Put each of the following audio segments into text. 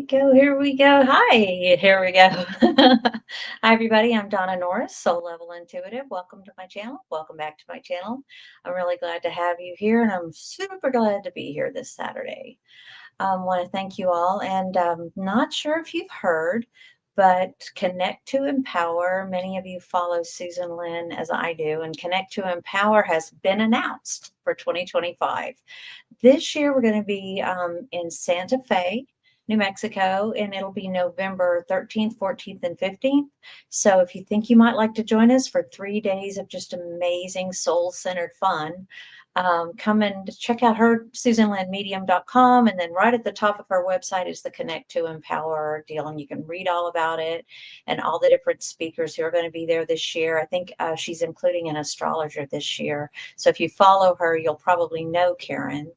we go. Here we go. Hi, here we go. Hi, everybody. I'm Donna Norris, Soul Level Intuitive. Welcome to my channel. Welcome back to my channel. I'm really glad to have you here, and I'm super glad to be here this Saturday. Want to thank you all, and not sure if you've heard, but Connect to Empower. Many of you follow Susan Lynn as I do, and Connect to Empower has been announced for 2025. This year, we're going to be in Santa Fe, New Mexico, and it'll be November 13th, 14th, and 15th. So if you think you might like to join us for 3 days of just amazing soul-centered fun, come and check out her SusanLynnMedium.com, and then right at the top of her website is the Connect to Empower deal, and you can read all about it and all the different speakers who are going to be there this year. I think she's including an astrologer this year, so if you follow her, you'll probably know Karen.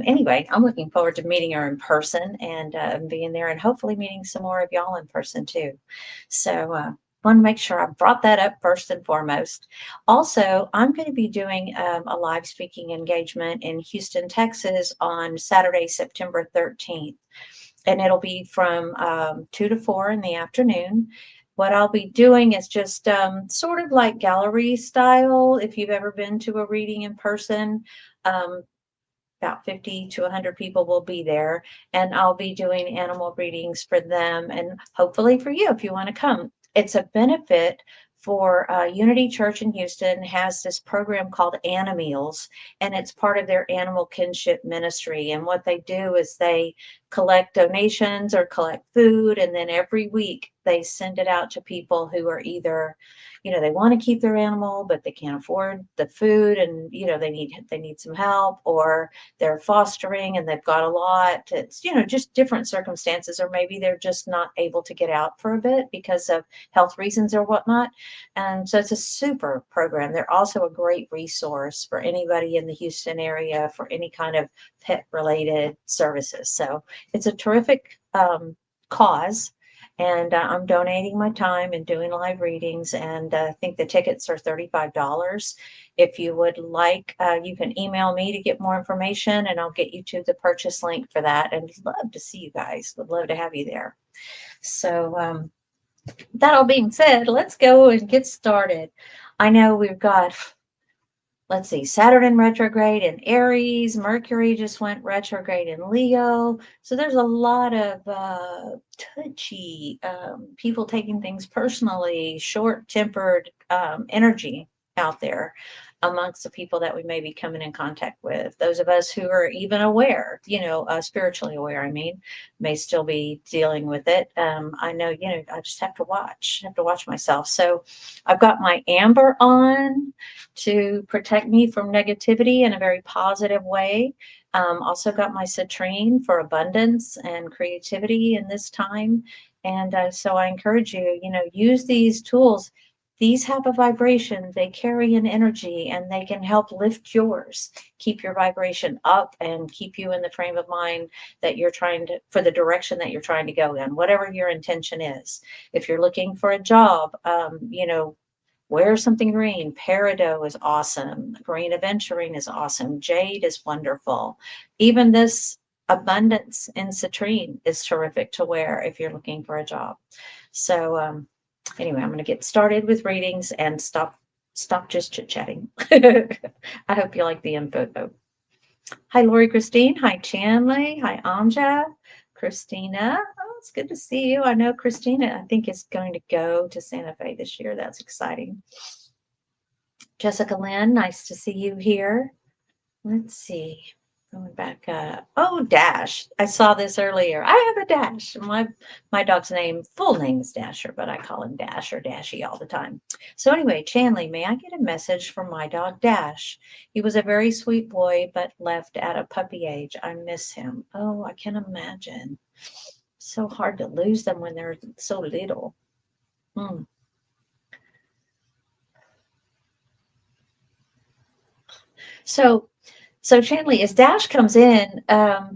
Anyway, I'm looking forward to meeting her in person and being there, and hopefully meeting some more of y'all in person too. So want to make sure I brought that up first and foremost. Also, I'm going to be doing a live speaking engagement in Houston, Texas on Saturday, September 13th. And it'll be from 2 to 4 in the afternoon. What I'll be doing is just sort of like gallery style. If you've ever been to a reading in person, about 50 to 100 people will be there, and I'll be doing animal readings for them and hopefully for you if you want to come. It's a benefit for Unity Church in Houston has this program called Animeals, and it's part of their animal kinship ministry. And what they do is they collect donations or collect food, and then every week they send it out to people who are either, they want to keep their animal, but they can't afford the food, and they need some help, or they're fostering and they've got a lot. It's, just different circumstances, or maybe they're just not able to get out for a bit because of health reasons or whatnot. And so it's a super program. They're also a great resource for anybody in the Houston area for any kind of pet related services. So it's a terrific cause. And I'm donating my time and doing live readings, and I think the tickets are $35. If you would like, you can email me to get more information, and I'll get you to the purchase link for that. And I'd love to see you guys. Would love to have you there. So that all being said, let's go and get started. I know we've got, let's see, Saturn in retrograde in Aries, Mercury just went retrograde in Leo. So there's a lot of touchy people taking things personally, short-tempered energy out there amongst the people that we may be coming in contact with. Those of us who are even aware, spiritually aware, may still be dealing with it. I know, I just have to watch myself. So I've got my amber on to protect me from negativity in a very positive way. Also got my citrine for abundance and creativity in this time. And so I encourage you, use these tools. These have a vibration, they carry an energy, and they can help lift yours, keep your vibration up, and keep you in the frame of mind that you're for the direction that you're trying to go in, whatever your intention is. If you're looking for a job, wear something green. Peridot is awesome. Green aventurine is awesome. Jade is wonderful. Even this abundance in citrine is terrific to wear if you're looking for a job. So anyway, I'm going to get started with readings and stop just chit-chatting. I hope you like the info though. Hi, Lori Christine. Hi, Chanley. Hi, Amja. Christina. Oh, it's good to see you. I know Christina, I think, is going to go to Santa Fe this year. That's exciting. Jessica Lynn, nice to see you here. Let's see. Going back up. Oh, Dash. I saw this earlier. I have a Dash. My dog's full name is Dasher, but I call him Dash or Dashy all the time. So anyway, Chanley, may I get a message from my dog Dash? He was a very sweet boy, but left at a puppy age. I miss him. Oh, I can imagine. So hard to lose them when they're so little. So Chanley, as Dash comes in,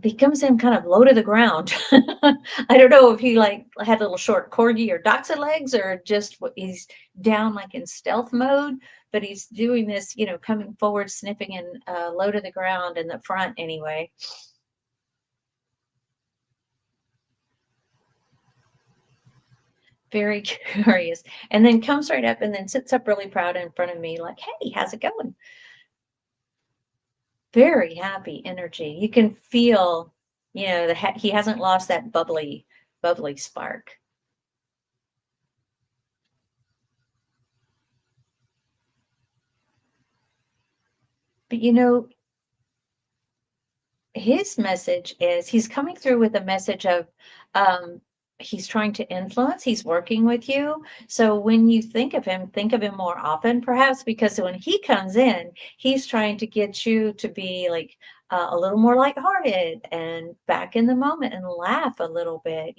he comes in kind of low to the ground. I don't know if he had little short corgi or dachshund legs, or just he's down like in stealth mode, but he's doing this, coming forward, sniffing, and low to the ground in the front anyway. very curious, and then comes right up and then sits up really proud in front of me like, "Hey, how's it going?" Very happy energy. You can feel, he hasn't lost that bubbly spark. But his message is he's coming through with a message of um he's trying to influence, he's working with you. So when you think of him more often, perhaps, because when he comes in, he's trying to get you to be like a little more lighthearted and back in the moment and laugh a little bit.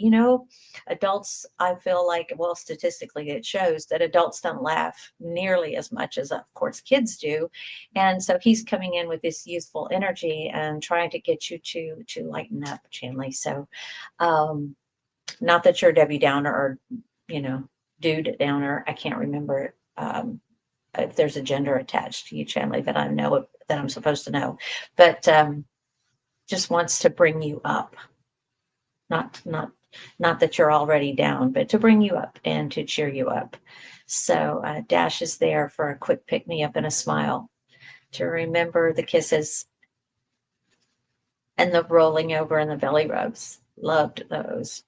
Adults, I feel like, well, statistically it shows that adults don't laugh nearly as much as, of course, kids do. And so he's coming in with this youthful energy and trying to get you to lighten up, Chandley. So um not that you're Debbie Downer or, you know, dude Downer. I can't remember if there's a gender attached to you, Chandley, that I know that I'm supposed to know. But just wants to bring you up. Not that you're already down, but to bring you up and to cheer you up. So Dash is there for a quick pick me up and a smile, to remember the kisses and the rolling over and the belly rubs. Loved those.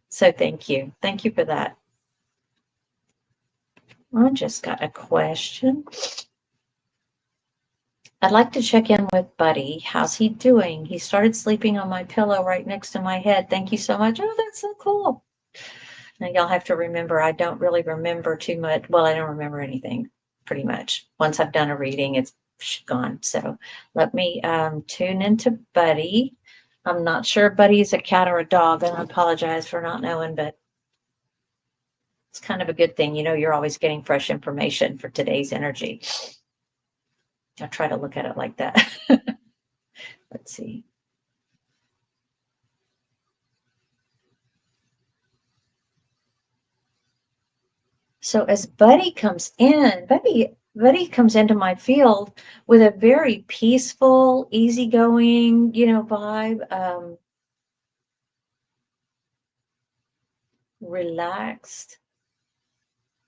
So thank you. Thank you for that. I just got a question. I'd like to check in with Buddy. How's he doing? He started sleeping on my pillow right next to my head. Thank you so much. Oh, that's so cool. Now, y'all have to remember, I don't really remember too much. Well, I don't remember anything, pretty much. Once I've done a reading, it's gone. So let me tune into Buddy. I'm not sure if Buddy's a cat or a dog, and I apologize for not knowing, but it's kind of a good thing. You're always getting fresh information for today's energy. I try to look at it like that. Let's see. So as Buddy comes in, Buddy comes into my field with a very peaceful, easygoing, vibe, relaxed.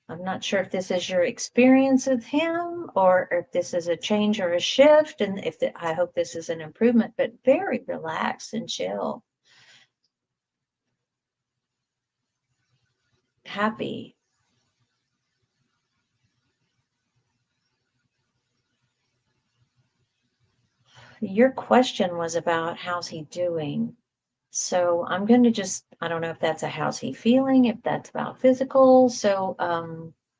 I'm not sure if this is your experience with him or if this is a change or a shift, and I hope this is an improvement, but very relaxed and chill. Happy. Your question was about how's he doing. So I'm going to I don't know if that's a how's he feeling, if that's about physical. So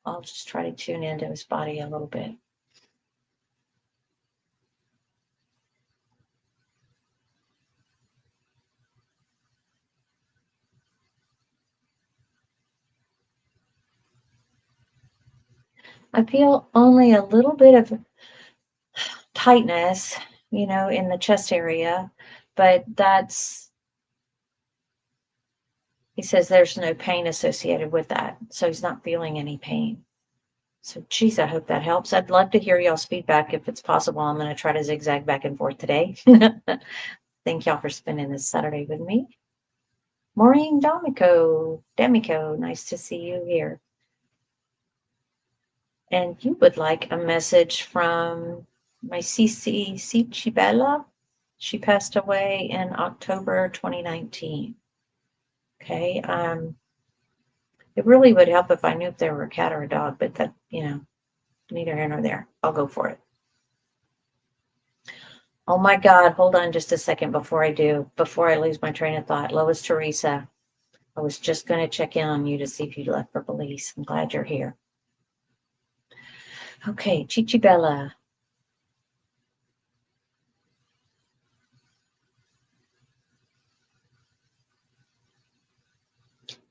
I'll just try to tune into his body a little bit. I feel only a little bit of tightness, in the chest area, but he says there's no pain associated with that. So he's not feeling any pain. So, geez, I hope that helps. I'd love to hear y'all's feedback if it's possible. I'm going to try to zigzag back and forth today. Thank y'all for spending this Saturday with me. Maureen Demico, nice to see you here. And you would like a message from my Cici Cicibella. She passed away in October 2019. Okay. It really would help if I knew if they were a cat or a dog, but that, neither here nor there. I'll go for it. Oh my God, hold on just a second before I lose my train of thought. Lois Teresa, I was just going to check in on you to see if you left for Belize. I'm glad you're here. Okay, Cicibella.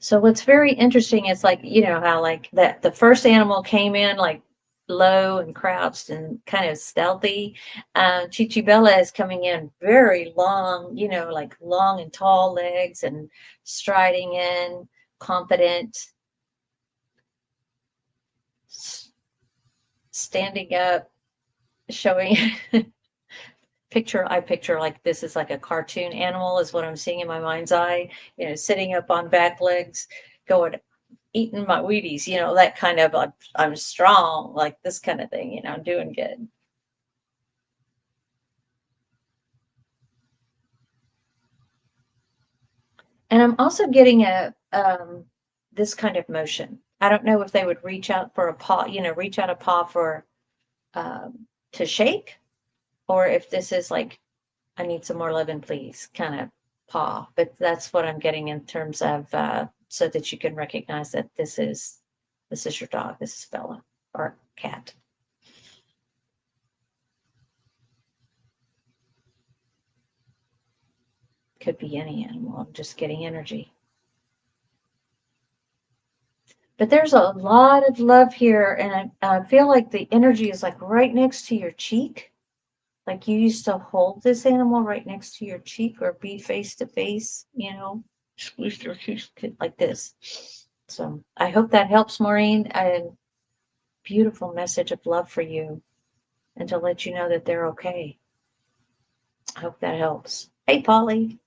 So what's very interesting is, like, how like that the first animal came in like low and crouched and kind of stealthy. Cicibella is coming in very long, like long and tall legs and striding in, confident, standing up, showing I picture like this is like a cartoon animal is what I'm seeing in my mind's eye, sitting up on back legs, going eating my Wheaties, that kind of like, I'm strong, like this kind of thing, I'm doing good. And I'm also getting this kind of motion. I don't know if they would reach out for a paw, reach out a paw for to shake, or if this is like, I need some more loving, please, kind of paw. But that's what I'm getting in terms of so that you can recognize that this is your dog, this is Bella or cat. Could be any animal. I'm just getting energy. But there's a lot of love here, and I feel like the energy is like right next to your cheek. Like you used to hold this animal right next to your cheek or be face to face, squeeze your cheeks like this. So I hope that helps, Maureen. And beautiful message of love for you and to let you know that they're okay. I hope that helps. Hey, Polly.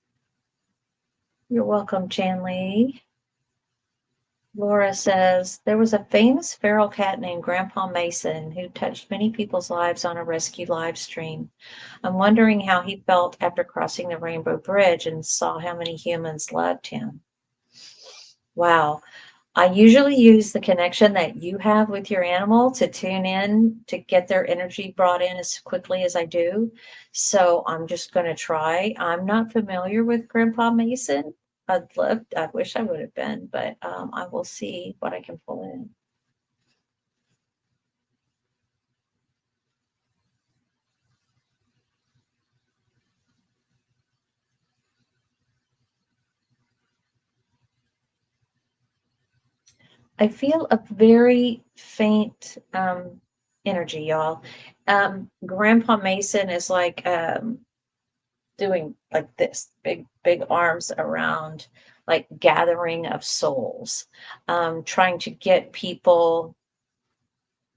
You're welcome, Chanley. Laura says there was a famous feral cat named Grandpa Mason who touched many people's lives on a rescue live stream. I'm wondering how he felt after crossing the Rainbow Bridge and saw how many humans loved him. Wow. I usually use the connection that you have with your animal to tune in to get their energy brought in as quickly as I do. So I'm just going to try. I'm not familiar with Grandpa Mason. I wish I would have been, but I will see what I can pull in. I feel a very faint energy, y'all. Grandpa Mason is like doing like this, big, big arms around, like gathering of souls, trying to get people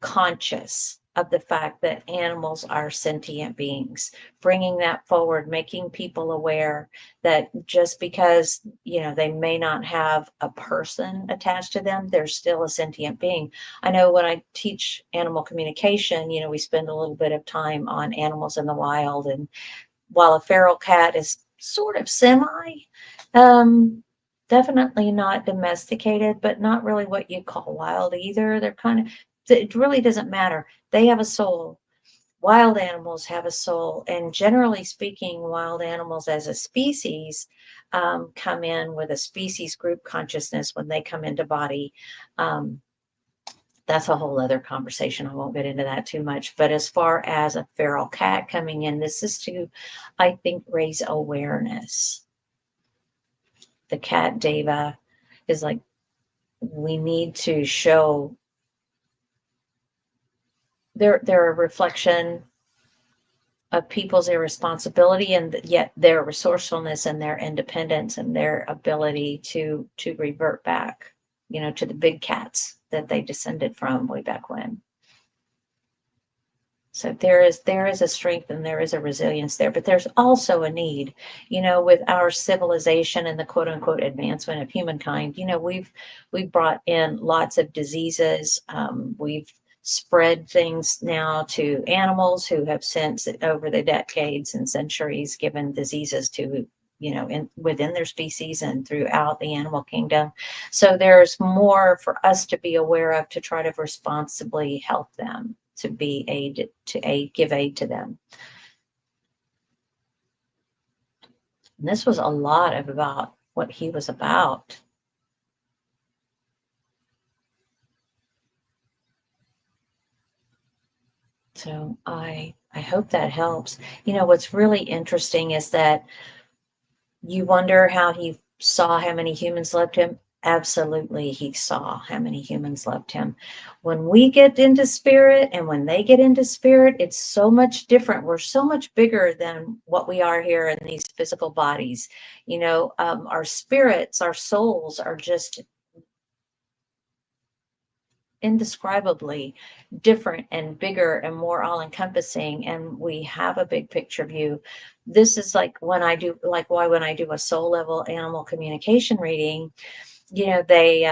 conscious of the fact that animals are sentient beings, bringing that forward, making people aware that just because, they may not have a person attached to them, they're still a sentient being. I know when I teach animal communication, we spend a little bit of time on animals in the wild. And while a feral cat is sort of um, definitely not domesticated, but not really what you call wild either. They're kind of, it really doesn't matter. They have a soul. Wild animals have a soul. And generally speaking, wild animals as a species come in with a species group consciousness when they come into body. Um, that's a whole other conversation. I won't get into that too much. But as far as a feral cat coming in, this is to, I think, raise awareness. The cat Deva is like, we need to show they're a reflection of people's irresponsibility and yet their resourcefulness and their independence and their ability to revert back, to the big cats that they descended from way back when. So there is a strength and there is a resilience there, but there's also a need, with our civilization and the quote unquote advancement of humankind. We've brought in lots of diseases. We've spread things now to animals who have since over the decades and centuries given diseases to within their species and throughout the animal kingdom. So there's more for us to be aware of to try to responsibly help them, to be aid to aid, give aid to them. And this was a lot of about what he was about. So I hope that helps. What's really interesting is that you wonder how he saw how many humans loved him. Absolutely, he saw how many humans loved him. When we get into spirit and when they get into spirit, it's so much different. We're so much bigger than what we are here in these physical bodies. Our spirits, our souls are just indescribably different and bigger and more all-encompassing, and we have a big picture view. This is like when I do a soul level animal communication reading, they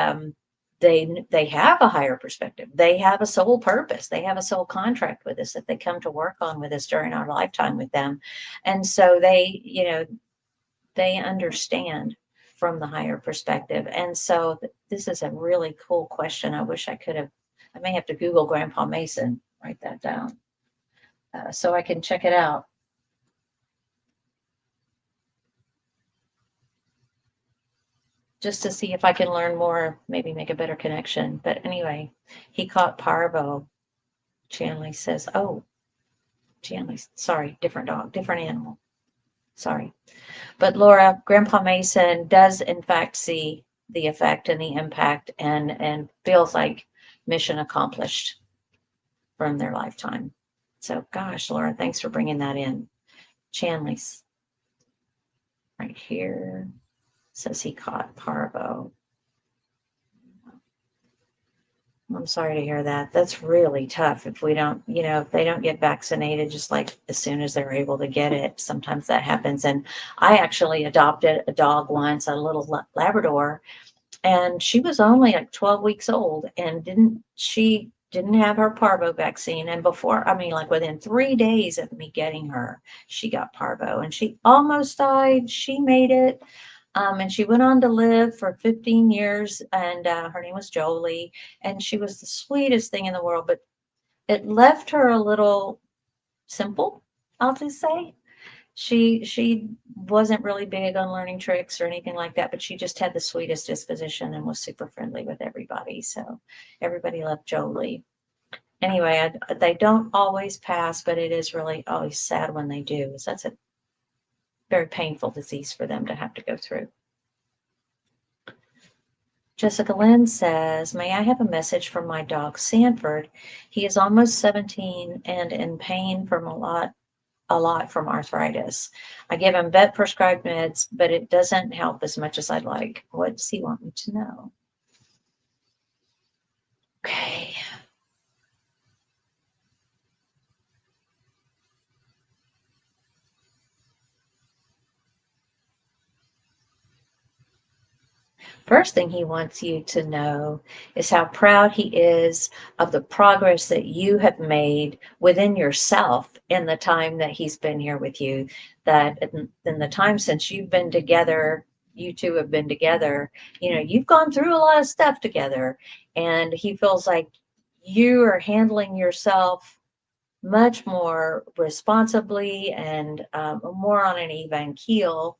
they have a higher perspective. They have a soul purpose. They have a soul contract with us that they come to work on with us during our lifetime with them. And so they, they understand from the higher perspective. And so this is a really cool question. I wish I may have to Google Grandpa Mason, write that down, so I can check it out. Just to see if I can learn more, maybe make a better connection. But anyway, he caught parvo. Chanley says, oh, Chanley, sorry, different dog, different animal. Sorry. But Laura, Grandpa Mason does in fact see the effect and the impact and feels like mission accomplished from their lifetime. So gosh, Laura, thanks for bringing that in. Chanley's right here says he caught parvo. I'm sorry to hear that. That's really tough if we don't, if they don't get vaccinated just like as soon as they're able to get it. Sometimes that happens. And I actually adopted a dog once, a little Labrador, and she was only like 12 weeks old and she didn't have her parvo vaccine. And before, I mean, like within 3 days of me getting her, she got parvo and she almost died. She made it. And she went on to live for 15 years, and her name was Jolie, and she was the sweetest thing in the world, but it left her a little simple, I'll just say. She wasn't really big on learning tricks or anything like that, but she just had the sweetest disposition and was super friendly with everybody. So everybody loved Jolie. Anyway, they don't always pass, but it is really always sad when they do. So that's a very painful disease for them to have to go through. Jessica Lynn says, may I have a message from my dog Sanford? He is almost 17 and in pain from a lot from arthritis. I give him vet prescribed meds, but it doesn't help as much as I'd like. What does he want me to know? Okay. First thing he wants you to know is how proud he is of the progress that you have made within yourself in the time that he's been here with you. That in the time since you've been together, you two have been together, you've gone through a lot of stuff together. And he feels like you are handling yourself much more responsibly and more on an even keel.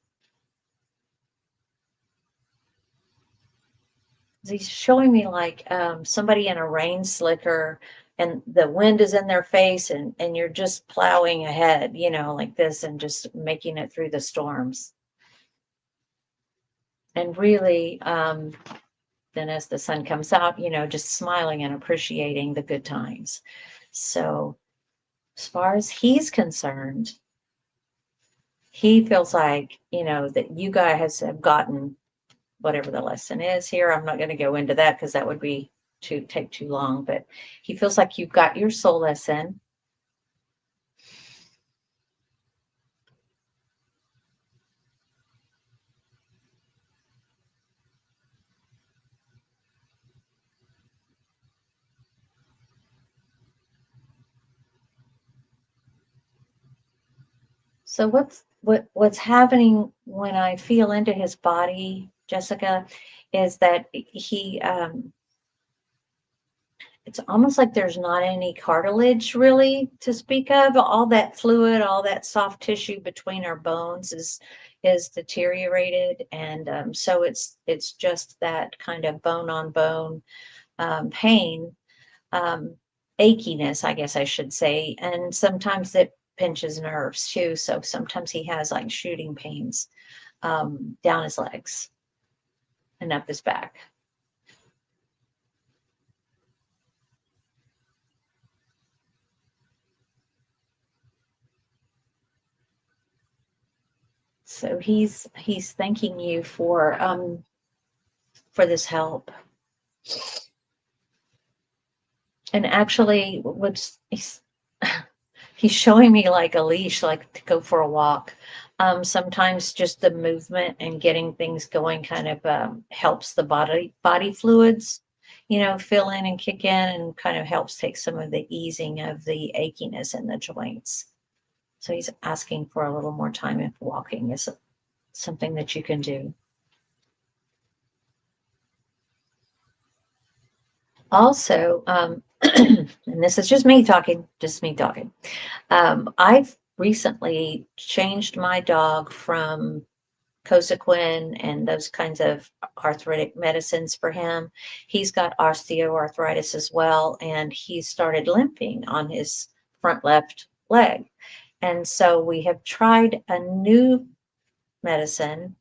He's showing me like somebody in a rain slicker and the wind is in their face and you're just plowing ahead, like this and just making it through the storms. And really, then as the sun comes out, just smiling and appreciating the good times. So as far as he's concerned, he feels like, that you guys have gotten whatever the lesson is here. I'm not going to go into that because that would be take too long, but he feels like you've got your soul lesson. So what's happening when I feel into his body, Jessica, is that he it's almost like there's not any cartilage really to speak of. All that fluid, all that soft tissue between our bones is deteriorated, and so it's just that kind of bone on bone pain, achiness, I guess I should say, and sometimes it pinches nerves too. So sometimes he has like shooting pains down his legs and up his back. So he's thanking you for this help. And actually, what's he's showing me like a leash, like to go for a walk. Sometimes just the movement and getting things going kind of helps the body fluids. fill in and kick in and kind of helps take some of the easing of the achiness in the joints. So he's asking for a little more time if walking is something that you can do. Also, and this is just me talking, I've recently changed my dog from Cosequin and those kinds of arthritic medicines for him. He's got osteoarthritis as well, and he started limping on his front left leg. And so we have tried a new medicine,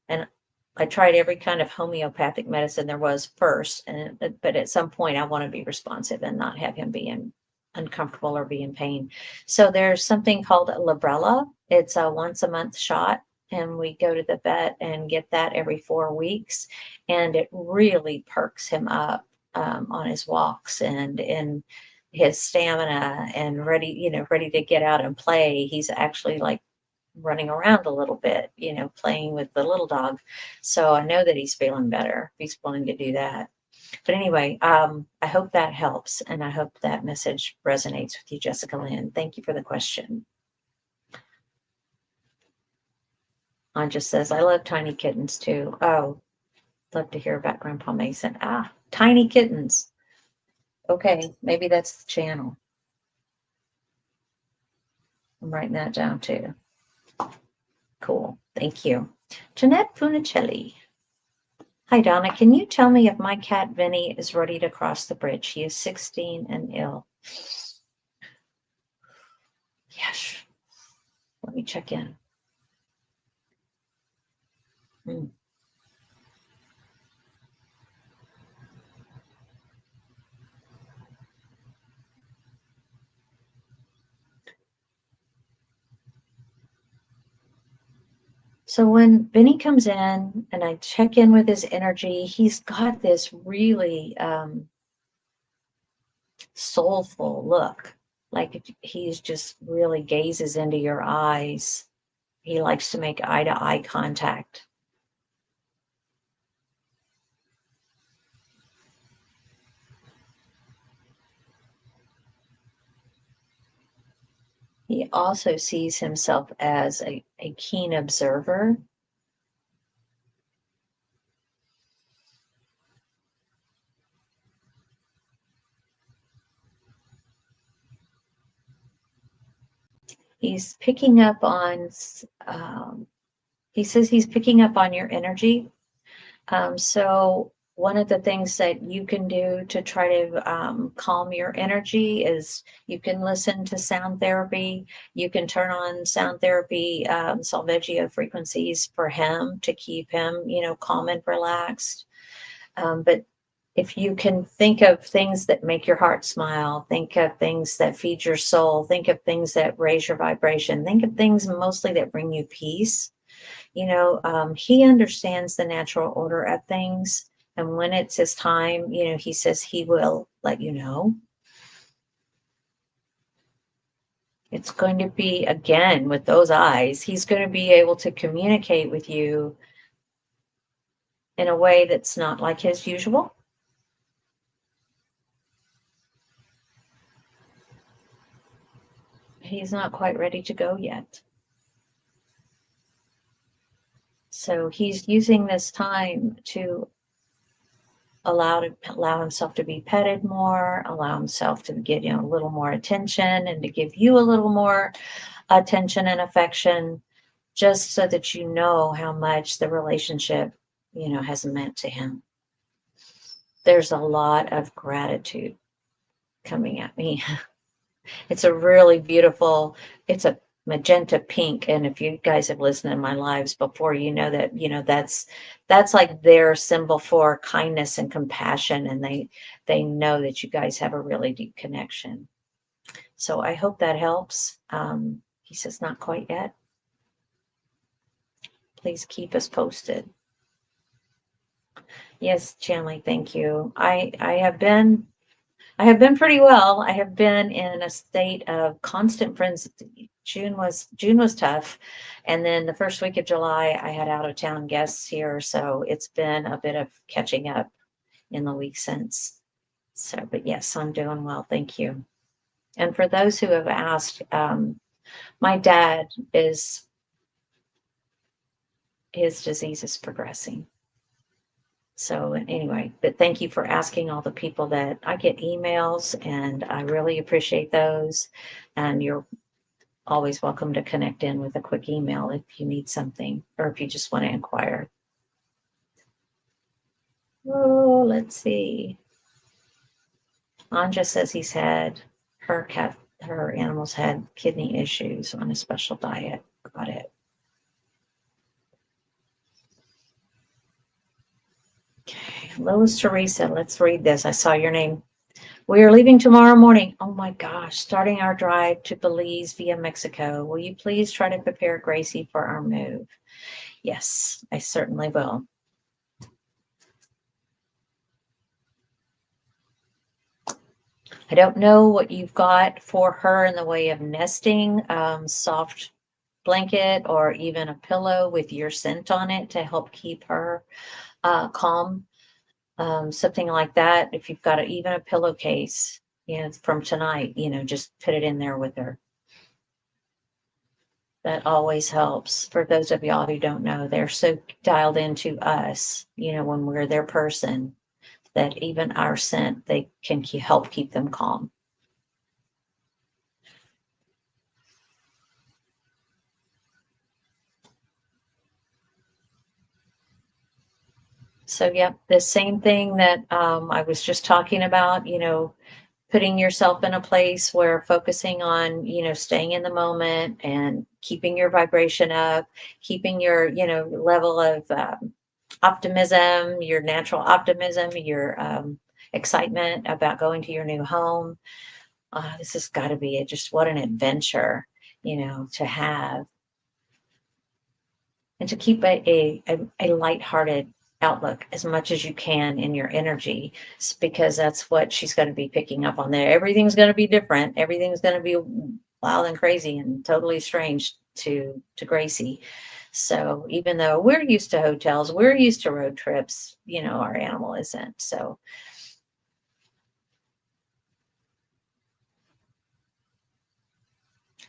and I tried every kind of homeopathic medicine there was first, but at some point I want to be responsive and not have him be uncomfortable or be in pain. So there's something called a Librela. It's a once a month shot, and we go to the vet and get that every 4 weeks, and it really perks him up on his walks and in his stamina and ready to get out and play. He's actually like running around a little bit, playing with the little dog. So I know that he's feeling better. He's willing to do that. But anyway, I hope that helps, and I hope that message resonates with you, Jessica Lynn. Thank you for the question. Anja says, I love tiny kittens too. Oh, love to hear about Grandpa Mason. Tiny kittens. Okay, maybe that's the channel. I'm writing that down too. Cool. Thank you. Jeanette Funicelli. Hi, Donna. Can you tell me if my cat Vinny is ready to cross the bridge? He is 16 and ill. Yes. Let me check in. So when Vinny comes in and I check in with his energy, he's got this really soulful look. Like he's just really gazes into your eyes. He likes to make eye to eye contact. He also sees himself as a keen observer. He's picking up on, he says he's picking up on your energy. So one of the things that you can do to try to calm your energy is you can listen to sound therapy. You can turn on sound therapy, solfeggio frequencies for him to keep him, calm and relaxed. But if you can think of things that make your heart smile, think of things that feed your soul, think of things that raise your vibration, think of things mostly that bring you peace. He understands the natural order of things. And when it's his time, he says he will let you know. It's going to be, again, with those eyes, he's going to be able to communicate with you in a way that's not like his usual. He's not quite ready to go yet. So he's using this time to allow himself to be petted more, allow himself to get a little more attention, and to give you a little more attention and affection, just so that you know how much the relationship has meant to him. There's a lot of gratitude coming at me. It's a really beautiful, it's a magenta pink, and if you guys have listened to my lives before, you know that that's like their symbol for kindness and compassion, and they know that you guys have a really deep connection. So I hope that helps. He says not quite yet. Please keep us posted. Yes, Chanley, thank you. I have been pretty well. I have been in a state of constant frenzy. June was tough, and then the first week of July I had out of town guests here, so it's been a bit of catching up, in the week since. So, but yes, I'm doing well. Thank you. And for those who have asked, my dad is, his disease is progressing. So anyway, but thank you for asking all the people that I get emails, and I really appreciate those. And you're always welcome to connect in with a quick email if you need something or if you just want to inquire. Oh, let's see. Anja says her animals had kidney issues on a special diet. Got it. Okay, Lois Teresa, let's read this. I saw your name. We are leaving tomorrow morning. Oh my gosh, starting our drive to Belize via Mexico. Will you please try to prepare Gracie for our move? Yes, I certainly will. I don't know what you've got for her in the way of nesting, soft blanket or even a pillow with your scent on it to help keep her calm. Something like that. If you've got even a pillowcase, from tonight, just put it in there with her. That always helps. For those of y'all who don't know, they're so dialed into us, when we're their person, that even our scent, they can help keep them calm. So, yep, the same thing that I was just talking about, putting yourself in a place where focusing on, staying in the moment and keeping your vibration up, keeping your, level of optimism, your natural optimism, your excitement about going to your new home. This has got to be just what an adventure, to have. And to keep a lighthearted outlook as much as you can in your energy, because that's what she's going to be picking up on there. Everything's going to be different. Everything's going to be wild and crazy and totally strange to Gracie. So even though we're used to hotels, we're used to road trips, our animal isn't. So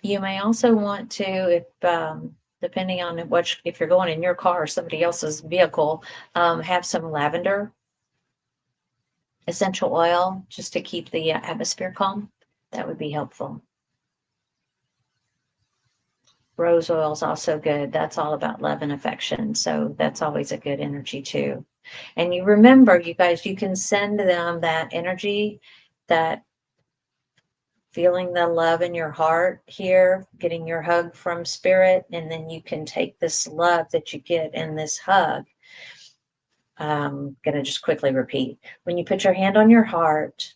you may also want to, if depending on if you're going in your car or somebody else's vehicle, have some lavender essential oil just to keep the atmosphere calm. That would be helpful. Rose oil is also good. That's all about love and affection. So that's always a good energy too. And you remember, you guys, you can send them that energy, that feeling the love in your heart here, getting your hug from spirit, and then you can take this love that you get in this hug. I'm going to just quickly repeat. When you put your hand on your heart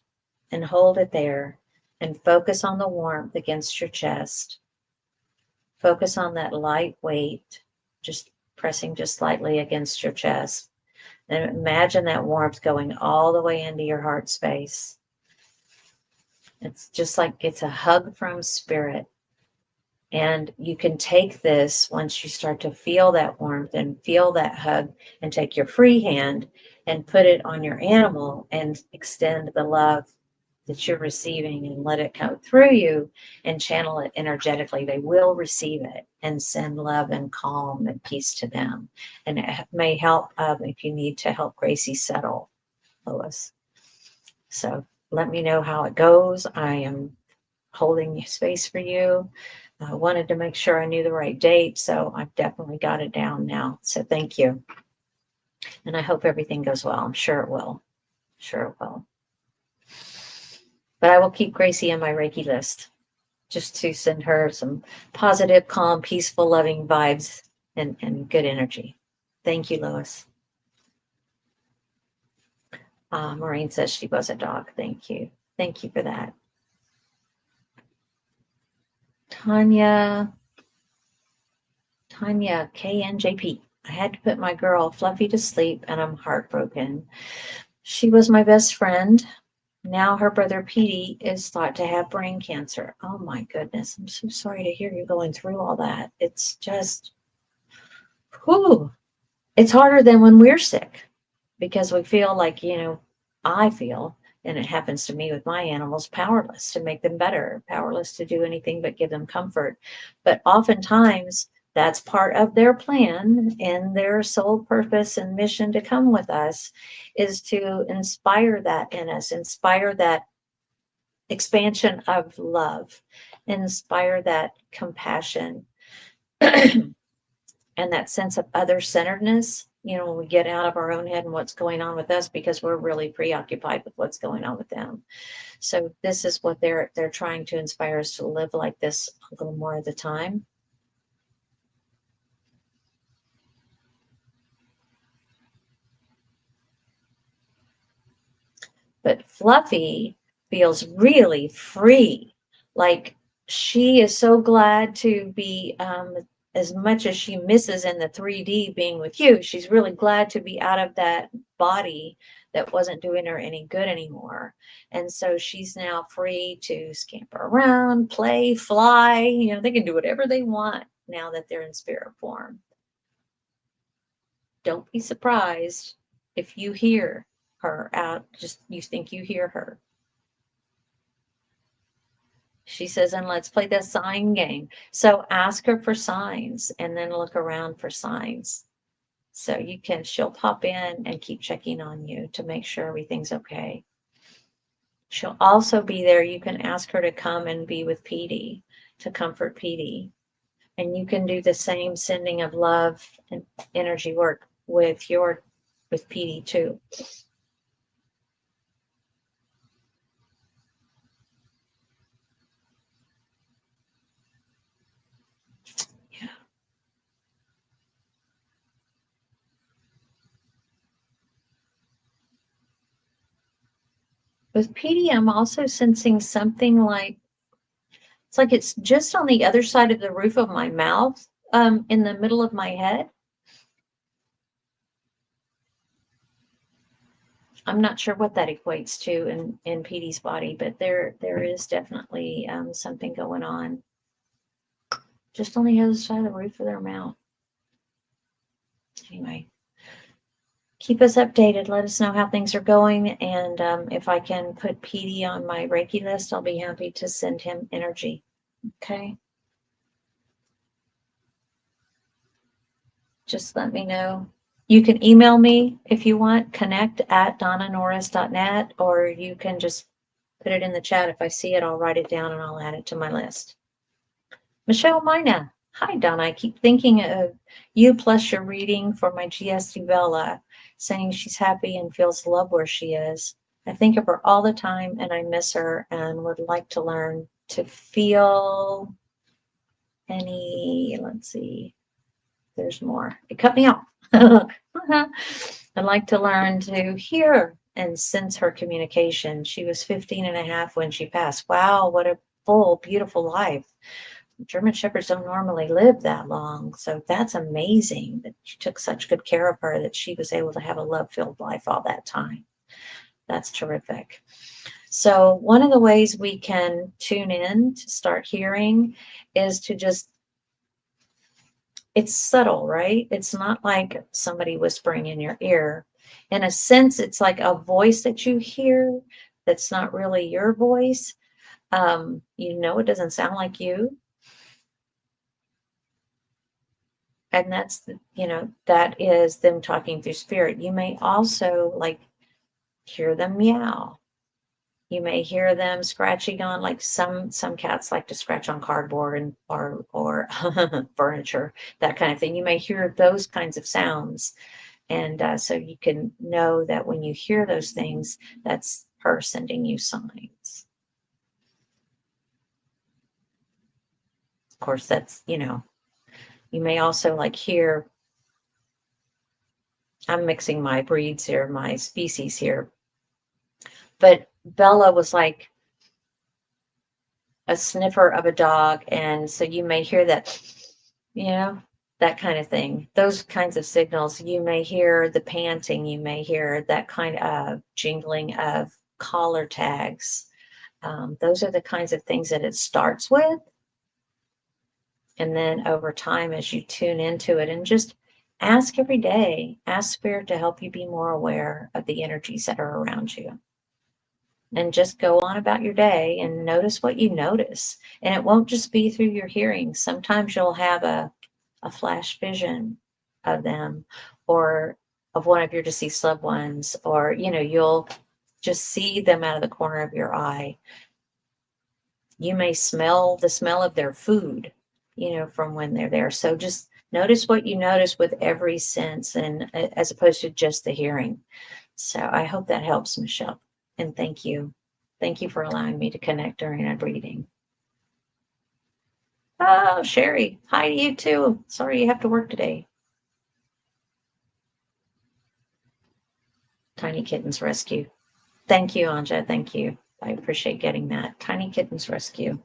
and hold it there and focus on the warmth against your chest, focus on that light weight, just pressing just slightly against your chest. And imagine that warmth going all the way into your heart space. It's just like it's a hug from spirit. And you can take this once you start to feel that warmth and feel that hug, and take your free hand and put it on your animal and extend the love that you're receiving and let it come through you and channel it energetically. They will receive it and send love and calm and peace to them. And it may help if you need to help Gracie settle, Lois. So let me know how it goes. I am holding space for you. I wanted to make sure I knew the right date, so I've definitely got it down now. So thank you. And I hope everything goes well. I'm sure it will. Sure it will. But I will keep Gracie on my Reiki list just to send her some positive, calm, peaceful, loving vibes and good energy. Thank you, Lois. Maureen says she was a dog. Thank you. Thank you for that. Tanya KNJP. I had to put my girl Fluffy to sleep and I'm heartbroken. She was my best friend. Now her brother Petey is thought to have brain cancer. Oh my goodness. I'm so sorry to hear you going through all that. It's just, whew. It's harder than when we're sick because we feel like, I feel, and it happens to me with my animals, powerless to make them better, powerless to do anything but give them comfort. But oftentimes, that's part of their plan and their sole purpose and mission to come with us is to inspire that in us, inspire that expansion of love, inspire that compassion and that sense of other centeredness. You know, when we get out of our own head and what's going on with us because we're really preoccupied with what's going on with them. So this is what they're trying to inspire us to live like this a little more of the time. But Fluffy feels really free. Like she is so glad to be, as much as she misses in the 3D being with you, she's really glad to be out of that body that wasn't doing her any good anymore. And so she's now free to scamper around, play, fly. You know, they can do whatever they want now that they're in spirit form. Don't be surprised if you hear her out, just you think you hear her. She says, and let's play the sign game. So ask her for signs and then look around for signs. So she'll pop in and keep checking on you to make sure everything's okay. She'll also be there. You can ask her to come and be with Petey, to comfort Petey. And you can do the same sending of love and energy work with Petey too. Yeah. With Petey, I'm also sensing something like it's just on the other side of the roof of my mouth, in the middle of my head. I'm not sure what that equates to in Petey's body, but there is definitely something going on just on the other side of the roof of their mouth. Anyway, keep us updated. Let us know how things are going, and if I can put Petey on my Reiki list, I'll be happy to send him energy. Okay. Just let me know. You can email me if you want, connect@donnanorris.net, or you can just put it in the chat. If I see it, I'll write it down and I'll add it to my list. Michelle Mina. Hi, Donna. I keep thinking of you plus your reading for my GST Bella, saying she's happy and feels love where she is. I think of her all the time and I miss her and would like to learn to feel let's see, there's more. It cut me off. I'd like to learn to hear and sense her communication. She was 15 and a half when she passed. Wow, what a full, beautiful life. German Shepherds don't normally live that long. So that's amazing that you took such good care of her that she was able to have a love-filled life all that time. That's terrific. So one of the ways we can tune in to start hearing is to just, it's subtle, right? It's not like somebody whispering in your ear. In a sense, it's like a voice that you hear that's not really your voice. You know, it doesn't sound like you. And that's, that is them talking through spirit. You may also like hear them meow. You may hear them scratching on, like some cats like to scratch on cardboard and or furniture, that kind of thing. You may hear those kinds of sounds, and so you can know that when you hear those things, that's her sending you signs. Of course, that's you may also like hear. I'm mixing my breeds here, my species here, but Bella was like a sniffer of a dog, and so you may hear that, that kind of thing. Those kinds of signals. You may hear the panting, you may hear that kind of jingling of collar tags. Those are the kinds of things that it starts with. And then over time, as you tune into it and just Ask every day. Ask Spirit to help you be more aware of the energies that are around you. And just go on about your day and notice what you notice. And it won't just be through your hearing. Sometimes you'll have a flash vision of them, or of one of your deceased loved ones, or, you'll just see them out of the corner of your eye. You may smell the smell of their food, from when they're there. So just notice what you notice with every sense, and as opposed to just the hearing. So I hope that helps, Michelle. And thank you. Thank you for allowing me to connect during a reading. Oh, Sherry, hi to you too. Sorry you have to work today. Tiny Kittens Rescue. Thank you, Anja. Thank you. I appreciate getting that. Tiny Kittens Rescue.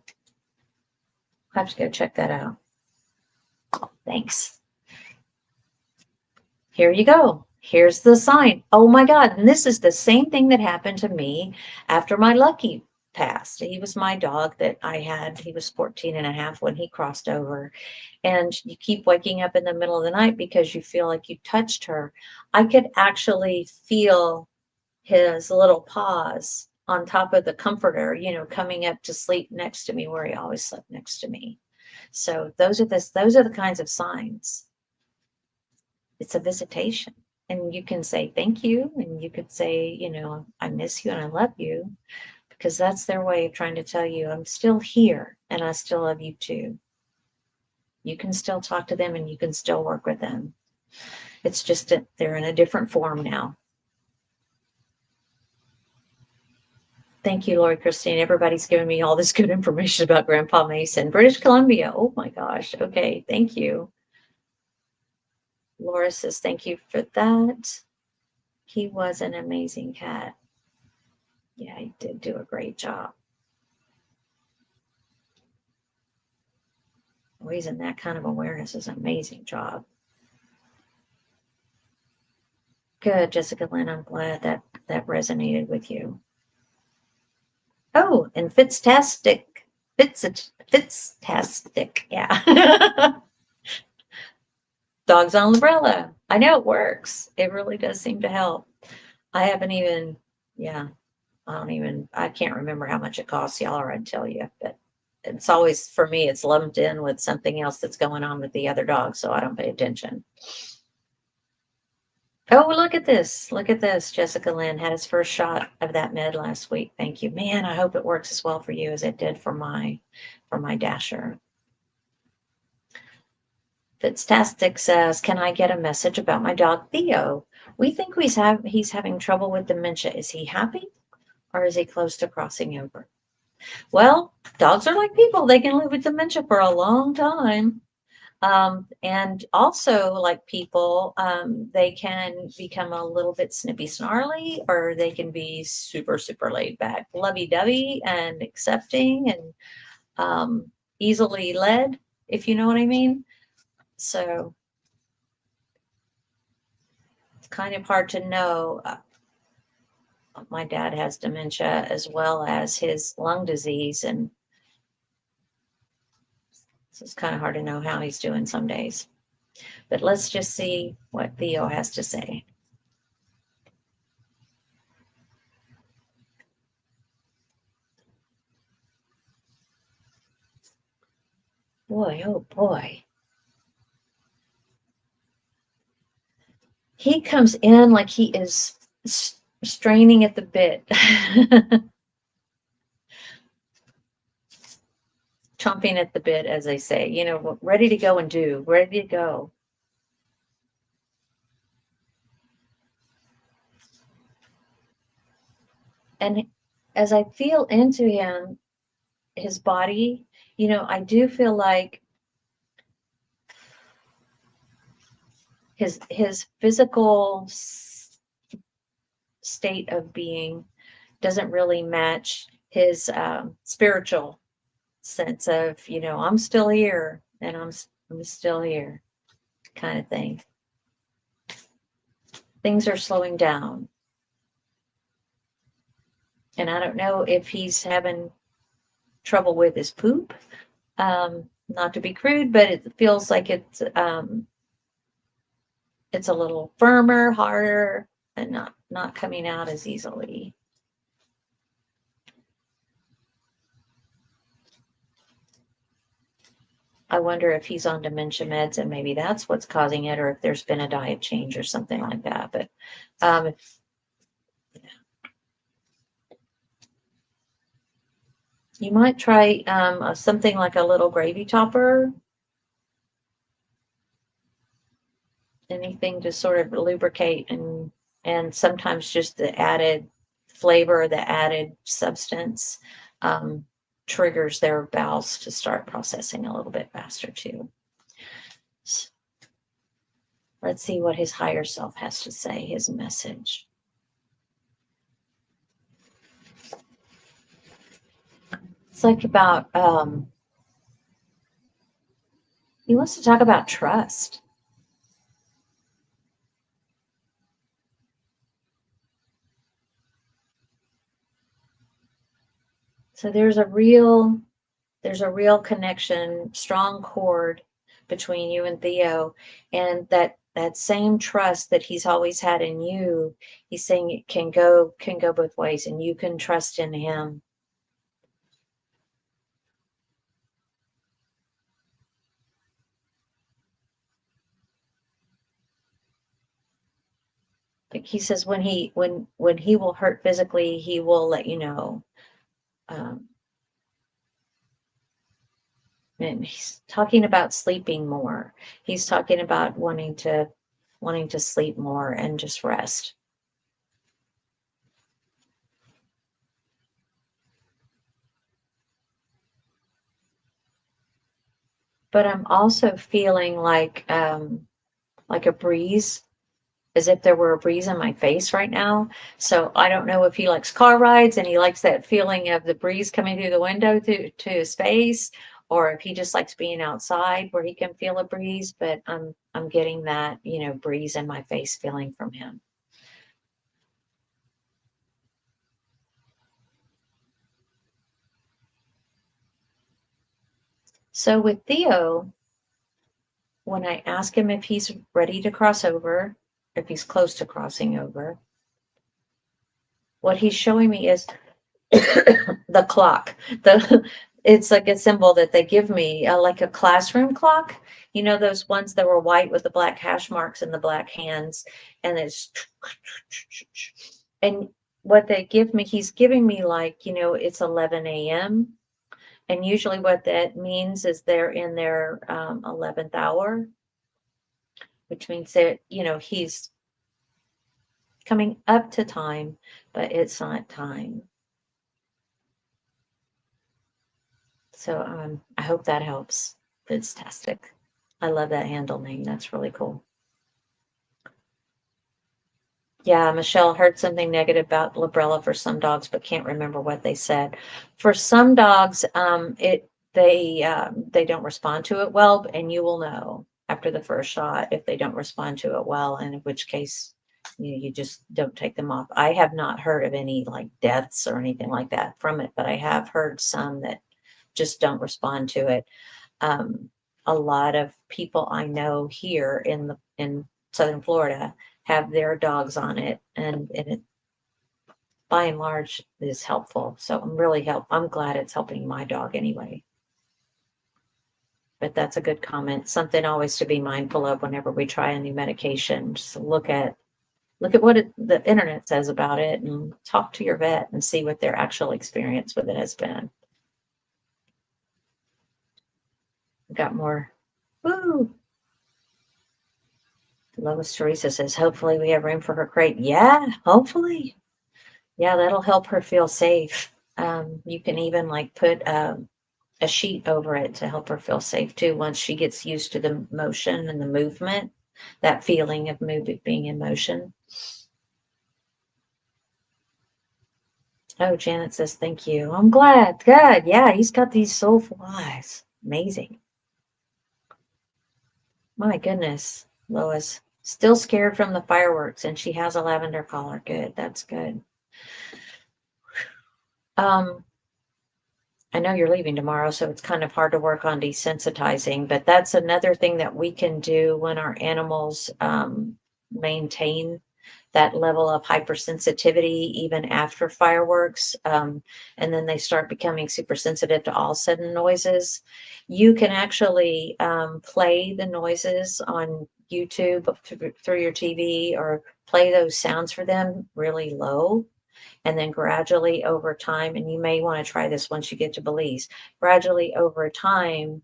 I'll have to go check that out. Thanks. Here you go. Here's the sign. Oh my God. And this is the same thing that happened to me after my Lucky passed. He was my dog that I had. He was 14 and a half when he crossed over. And you keep waking up in the middle of the night because you feel like you touched her. I could actually feel his little paws on top of the comforter, coming up to sleep next to me where he always slept next to me. So those are the kinds of signs. It's a visitation. And you can say thank you, and you could say, I miss you and I love you, because that's their way of trying to tell you, I'm still here and I still love you too. You can still talk to them and you can still work with them. It's just that they're in a different form now. Thank you, Lori Christine. Everybody's giving me all this good information about Grandpa Mason. British Columbia. Oh my gosh. Okay. Thank you. Laura says, thank you for that. He was an amazing cat. Yeah, he did do a great job. Raising that kind of awareness is an amazing job. Good, Jessica Lynn. I'm glad that resonated with you. Oh, and Fitztastic. Fitztastic. Yeah. Dogs on Umbrella. I know it works. It really does seem to help. I haven't even, I can't remember how much it costs, y'all, or I'd tell you. But it's always, for me, it's lumped in with something else that's going on with the other dog, so I don't pay attention. Oh, look at this. Look at this. Jessica Lynn had his first shot of that med last week. Thank you. Man, I hope it works as well for you as it did for my Dasher. Fitztastic says, can I get a message about my dog Theo? We think he's having trouble with dementia. Is he happy, or is he close to crossing over? Well, dogs are like people. They can live with dementia for a long time. And also, like people, they can become a little bit snippy snarly, or they can be super, super laid back, lovey-dovey and accepting, and easily led, if you know what I mean. So it's kind of hard to know. My dad has dementia as well as his lung disease, and so it's kind of hard to know how he's doing some days. But let's just see what Theo has to say. Boy, oh boy. He comes in like he is straining at the bit. Chomping at the bit, as they say, ready to go and do, ready to go. And as I feel into him, his body, I do feel like his physical state of being doesn't really match his spiritual sense of, I'm still here and I'm still here kind of thing. Things are slowing down. And I don't know if he's having trouble with his poop. Not to be crude, but it feels like it's it's a little firmer, harder, and not coming out as easily. I wonder if he's on dementia meds and maybe that's what's causing it, or if there's been a diet change or something like that. But you might try something like a little gravy topper. Anything to sort of lubricate and sometimes just the added flavor, the added substance triggers their bowels to start processing a little bit faster too. So let's see what his higher self has to say, his message. It's like about, he wants to talk about trust. So there's a real connection, strong cord between you and Theo, and that same trust that he's always had in you, he's saying it can go both ways, and you can trust in him. Like he says, when he will hurt physically, he will let you know. And he's talking about sleeping more. He's talking about wanting to sleep more and just rest. But I'm also feeling like a breeze, as if there were a breeze in my face right now. So I don't know if he likes car rides and he likes that feeling of the breeze coming through the window to his face, or if he just likes being outside where he can feel a breeze. But I'm getting that, breeze in my face feeling from him. So with Theo, when I ask him if he's ready to cross over, if he's close to crossing over, what he's showing me is the clock. It's like a symbol that they give me, like a classroom clock. You know, those ones that were white with the black hash marks and the black hands, and it's and what they give me, he's giving me like, it's 11 a.m. And usually what that means is they're in their 11th hour, which means that, he's coming up to time, but it's not time. So I hope that helps. Fantastic. I love that handle name. That's really cool. Yeah, Michelle heard something negative about Librela for some dogs, but can't remember what they said. For some dogs, they don't respond to it well, and you will know after the first shot if they don't respond to it well, and in which case you just don't take them off. I have not heard of any like deaths or anything like that from it, but I have heard some that just don't respond to it. A lot of people I know here in Southern Florida have their dogs on it, and it by and large is helpful. So I'm glad it's helping my dog anyway. But that's a good comment. Something always to be mindful of whenever we try a new medication. Just look at what the internet says about it, and talk to your vet and see what their actual experience with it has been. Got more. Woo! Lois Teresa says, hopefully we have room for her crate. Yeah, hopefully. Yeah, that'll help her feel safe. You can even like put a sheet over it to help her feel safe too. Once she gets used to the motion and the movement, that feeling of being in motion. Oh, Janet says, thank you. I'm glad. Good. Yeah, he's got these soulful eyes. Amazing. My goodness, Lois. Still scared from the fireworks, and she has a lavender collar. Good. That's good. I know you're leaving tomorrow, so it's kind of hard to work on desensitizing, but that's another thing that we can do when our animals maintain that level of hypersensitivity even after fireworks. And then they start becoming super sensitive to all sudden noises. You can actually play the noises on YouTube through your TV, or play those sounds for them really low. And then gradually over time, and you may want to try this once you get to Belize, gradually over time,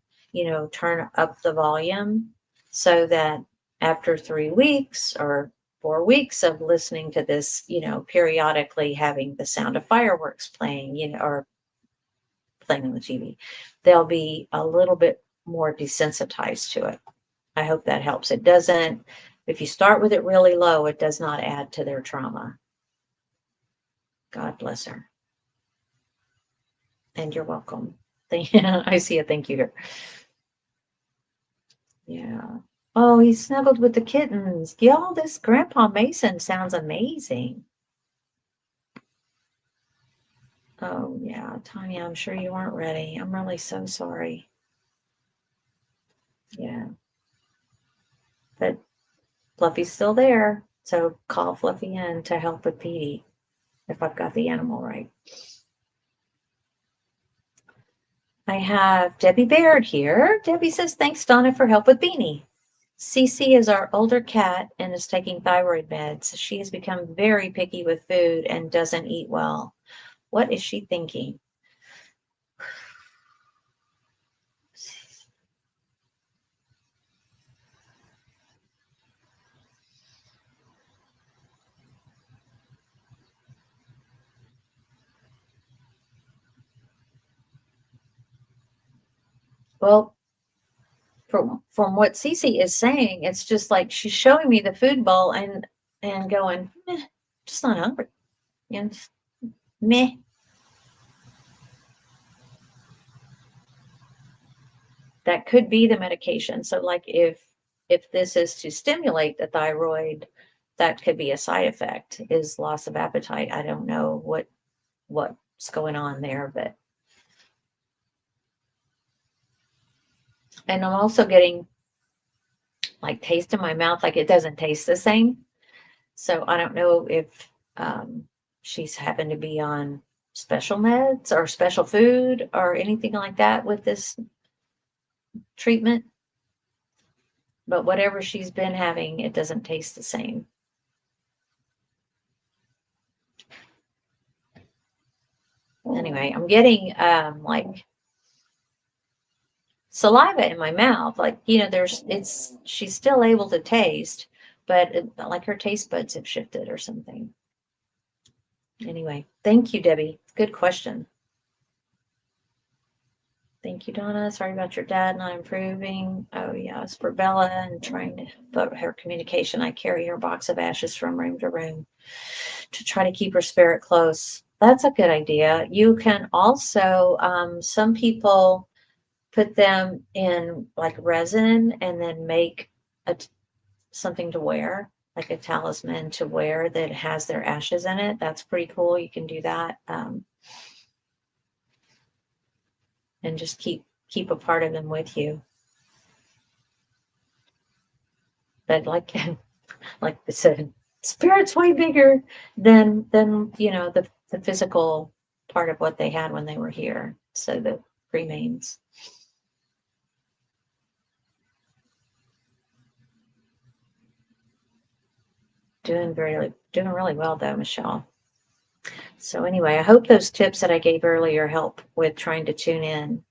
turn up the volume so that after 3 weeks or 4 weeks of listening to this, periodically having the sound of fireworks playing, or playing on the TV, they'll be a little bit more desensitized to it. I hope that helps. It doesn't, if you start with it really low, it does not add to their trauma. God bless her. And you're welcome. I see a thank you here. Yeah. Oh, he snuggled with the kittens. Y'all, this Grandpa Mason sounds amazing. Oh, yeah, Tanya, I'm sure you weren't ready. I'm really so sorry. Yeah. But Fluffy's still there. So call Fluffy in to help with Petey, if I've got the animal right. I have Debbie Baird here. Debbie says, thanks, Donna, for help with Beanie. Cece is our older cat and is taking thyroid meds. She has become very picky with food and doesn't eat well. What is she thinking? Well, from what Cece is saying, it's just like she's showing me the food bowl and going, just not hungry. Just, meh. That could be the medication. So like if this is to stimulate the thyroid, that could be a side effect, is loss of appetite. I don't know what's going on there, but and I'm also getting like taste in my mouth, like it doesn't taste the same. So I don't know if she's happened to be on special meds or special food or anything like that with this treatment. But whatever she's been having, it doesn't taste the same. Anyway, I'm getting like saliva in my mouth. Like, she's still able to taste, but like her taste buds have shifted or something. Anyway, thank you, Debbie. Good question. Thank you, Donna. Sorry about your dad not improving. Oh, yeah, it's for Bella and trying to put her communication. I carry her box of ashes from room to room to try to keep her spirit close. That's a good idea. You can also, some people put them in like resin and then make something to wear, like a talisman to wear that has their ashes in it. That's pretty cool. You can do that. And just keep a part of them with you. But like I said, spirit's way bigger than the physical part of what they had when they were here. So the remains. Doing really well though, Michelle. So anyway, I hope those tips that I gave earlier help with trying to tune in.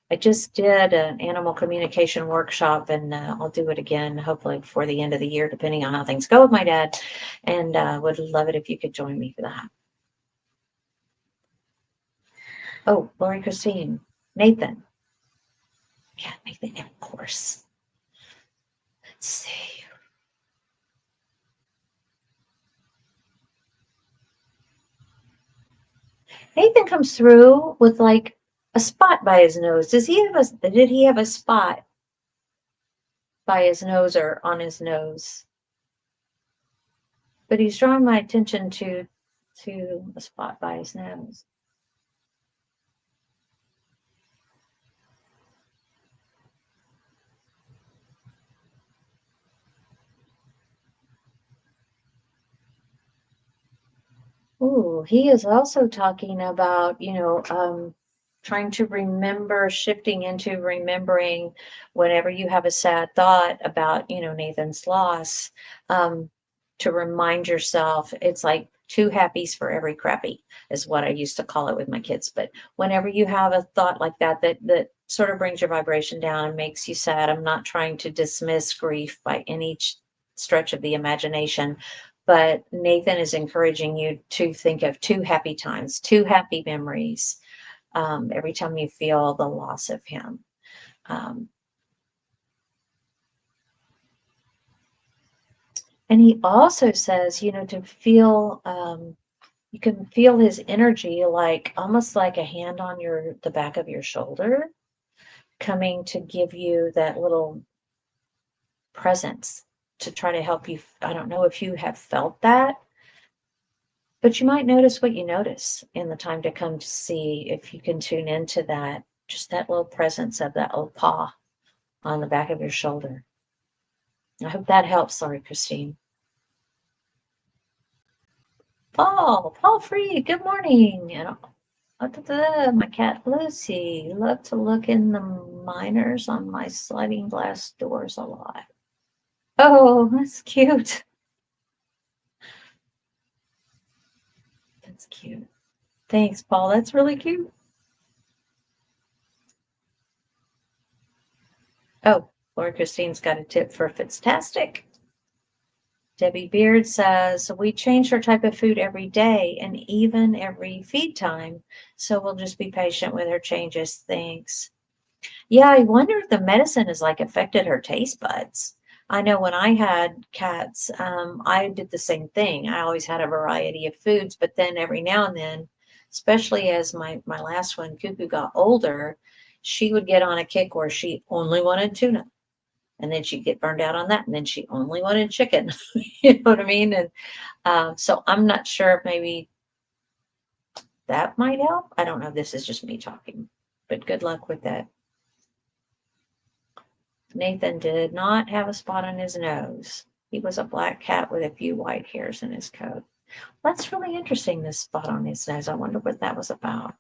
I just did an animal communication workshop, and I'll do it again, hopefully before the end of the year, depending on how things go with my dad. And would love it if you could join me for that. Oh, Lori Christine, Nathan. Yeah, Nathan, of course. Let's see. Nathan comes through with like a spot by his nose. Did he have a spot by his nose or on his nose? But he's drawing my attention to a spot by his nose. Ooh, he is also talking about, trying to remember, shifting into remembering whenever you have a sad thought about, Nathan's loss, um, to remind yourself it's like two happies for every crappy is what I used to call it with my kids. But whenever you have a thought like that sort of brings your vibration down and makes you sad, I'm not trying to dismiss grief by any stretch of the imagination, but Nathan is encouraging you to think of two happy times, two happy memories, every time you feel the loss of him. Um, and he also says, to feel, you can feel his energy like almost like a hand on the back of your shoulder coming to give you that little presence to try to help you. I don't know if you have felt that, but you might notice what you notice in the time to come to see if you can tune into that, just that little presence of that little paw on the back of your shoulder. I hope that helps. Sorry, Christine. Paul Free, good morning. And my cat Lucy. Love to look in the miners on my sliding glass doors a lot. Oh, that's cute. That's cute. Thanks, Paul. That's really cute. Oh, Laura Christine's got a tip for Fitztastic. Debbie Beard says, we change her type of food every day and even every feed time. So we'll just be patient with her changes. Thanks. Yeah, I wonder if the medicine has like affected her taste buds. I know when I had cats, I did the same thing. I always had a variety of foods, but then every now and then, especially as my last one, Cuckoo, got older, she would get on a kick where she only wanted tuna. And then she'd get burned out on that. And then she only wanted chicken. You know what I mean? And so I'm not sure if maybe that might help. I don't know. This is just me talking, but good luck with that. Nathan did not have a spot on his nose. He was a black cat with a few white hairs in his coat. That's really interesting, this spot on his nose. I wonder what that was about.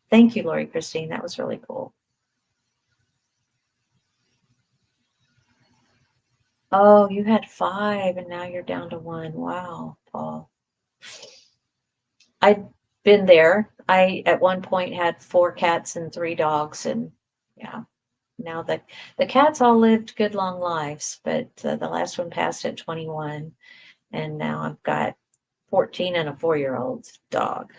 Thank you, Lori Christine. That was really cool. Oh, you had 5 and now you're down to 1. Wow, Paul. I've been there. I at one point had 4 cats and 3 dogs, and yeah, now the cats all lived good long lives, but the last one passed at 21, and now I've got 14 and a 4-year-old dog.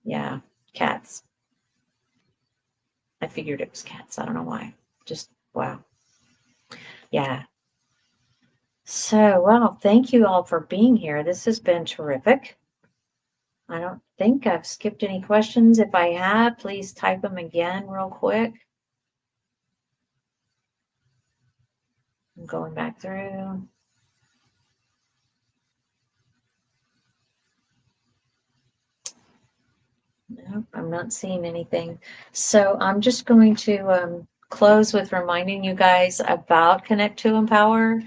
Yeah, cats. I figured it was cats. I don't know why. Just wow. Yeah. So, well, thank you all for being here. This has been terrific. I don't think I've skipped any questions. If I have, please type them again real quick. I'm going back through. Nope, I'm not seeing anything. So I'm just going to close with reminding you guys about Connect to Empower.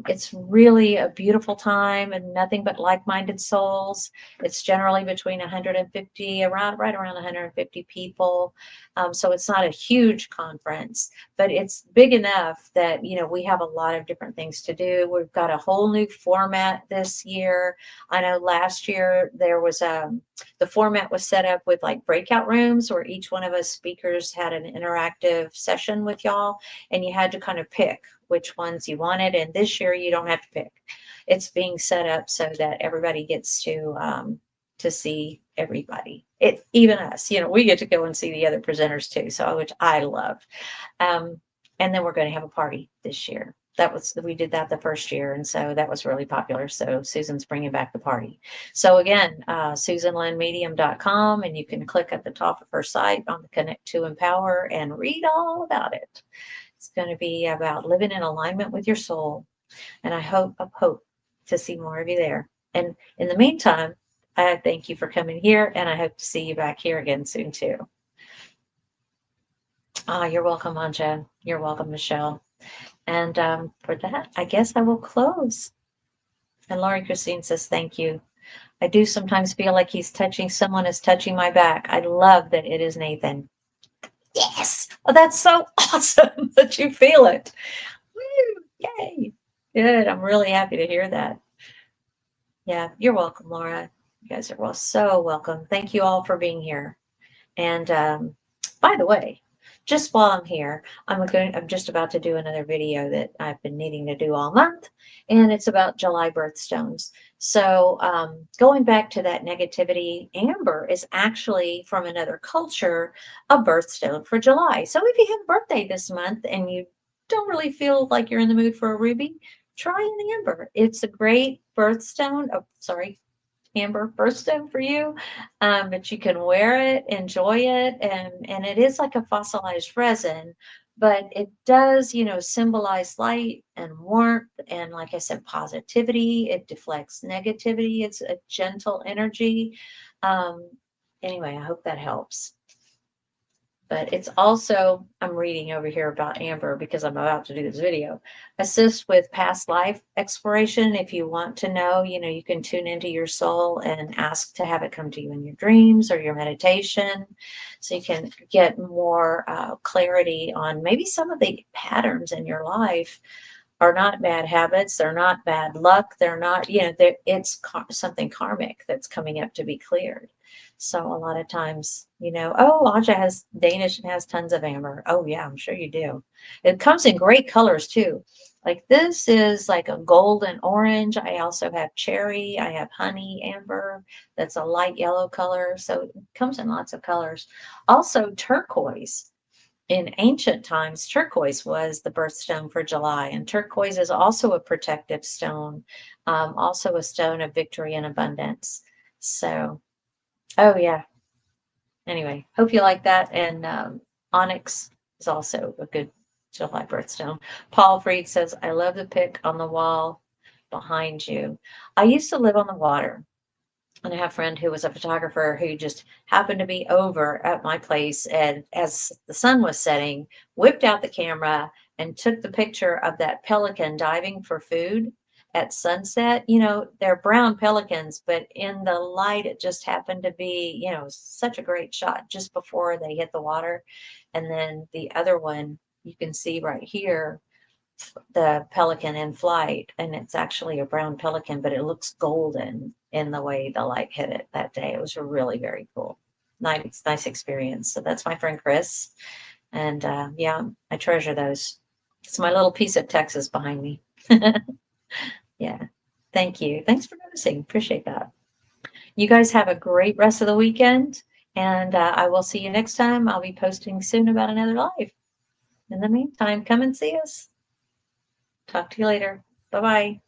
It's really a beautiful time and nothing but like-minded souls. It's generally between 150, right around 150 people. So it's not a huge conference, but it's big enough that, we have a lot of different things to do. We've got a whole new format this year. I know last year there was the format was set up with like breakout rooms where each one of us speakers had an interactive session with y'all, and you had to kind of pick which ones you wanted. And this year you don't have to pick. It's being set up so that everybody gets to see everybody. It even us, we get to go and see the other presenters too. So which I love. Um, and then we're going to have a party this year. We did that the first year, and so that was really popular. So Susan's bringing back the party. So again, SusanLynnMedium.com, and you can click at the top of her site on the Connect to Empower and read all about it. It's going to be about living in alignment with your soul, and I hope to see more of you there. And in the meantime, I thank you for coming here, and I hope to see you back here again soon too. You're welcome, Anja. You're welcome, Michelle. And for that, I guess I will close. And Laurie Christine says, thank you. I do sometimes feel like someone is touching my back. I love that it is Nathan. Yes. Oh, that's so awesome that you feel it. Woo, yay. Good. I'm really happy to hear that. Yeah, you're welcome, Laura. You guys are so welcome. Thank you all for being here. And by the way, just while I'm here, I'm just about to do another video that I've been needing to do all month, and it's about July birthstones. So going back to that negativity, amber is actually from another culture, a birthstone for July. So if you have a birthday this month and you don't really feel like you're in the mood for a ruby, try an amber. It's a great birthstone. Oh, sorry, amber birthstone for you, but you can wear it, enjoy it, and it is like a fossilized resin, but it does, symbolize light and warmth, and like I said, positivity. It deflects negativity. It's a gentle energy. Um, anyway, I hope that helps. But it's also, I'm reading over here about amber because I'm about to do this video. Assist with past life exploration. If you want to know, you can tune into your soul and ask to have it come to you in your dreams or your meditation. So you can get more clarity on maybe some of the patterns in your life are not bad habits. They're not bad luck. They're not, it's something karmic that's coming up to be cleared. So a lot of times, oh, Aja has Danish and has tons of amber. Oh yeah, I'm sure you do. It comes in great colors too. Like this is like a golden orange. I also have cherry. I have honey amber. That's a light yellow color. So it comes in lots of colors. Also turquoise. In ancient times, turquoise was the birthstone for July, and turquoise is also a protective stone, also a stone of victory and abundance. So, oh yeah. Anyway, hope you like that. And onyx is also a good July birthstone. Paul Freed says, I love the pic on the wall behind you. I used to live on the water. And I have a friend who was a photographer who just happened to be over at my place, and as the sun was setting, whipped out the camera and took the picture of that pelican diving for food at sunset. They're brown pelicans, but in the light, it just happened to be, such a great shot just before they hit the water. And then the other one you can see right here, the pelican in flight, and it's actually a brown pelican, but it looks golden in the way the light hit it that day. It was really very cool. Nice experience. So that's my friend Chris. And yeah, I treasure those. It's my little piece of Texas behind me. Yeah. Thank you. Thanks for noticing. Appreciate that. You guys have a great rest of the weekend. And I will see you next time. I'll be posting soon about another live. In the meantime, come and see us. Talk to you later. Bye-bye.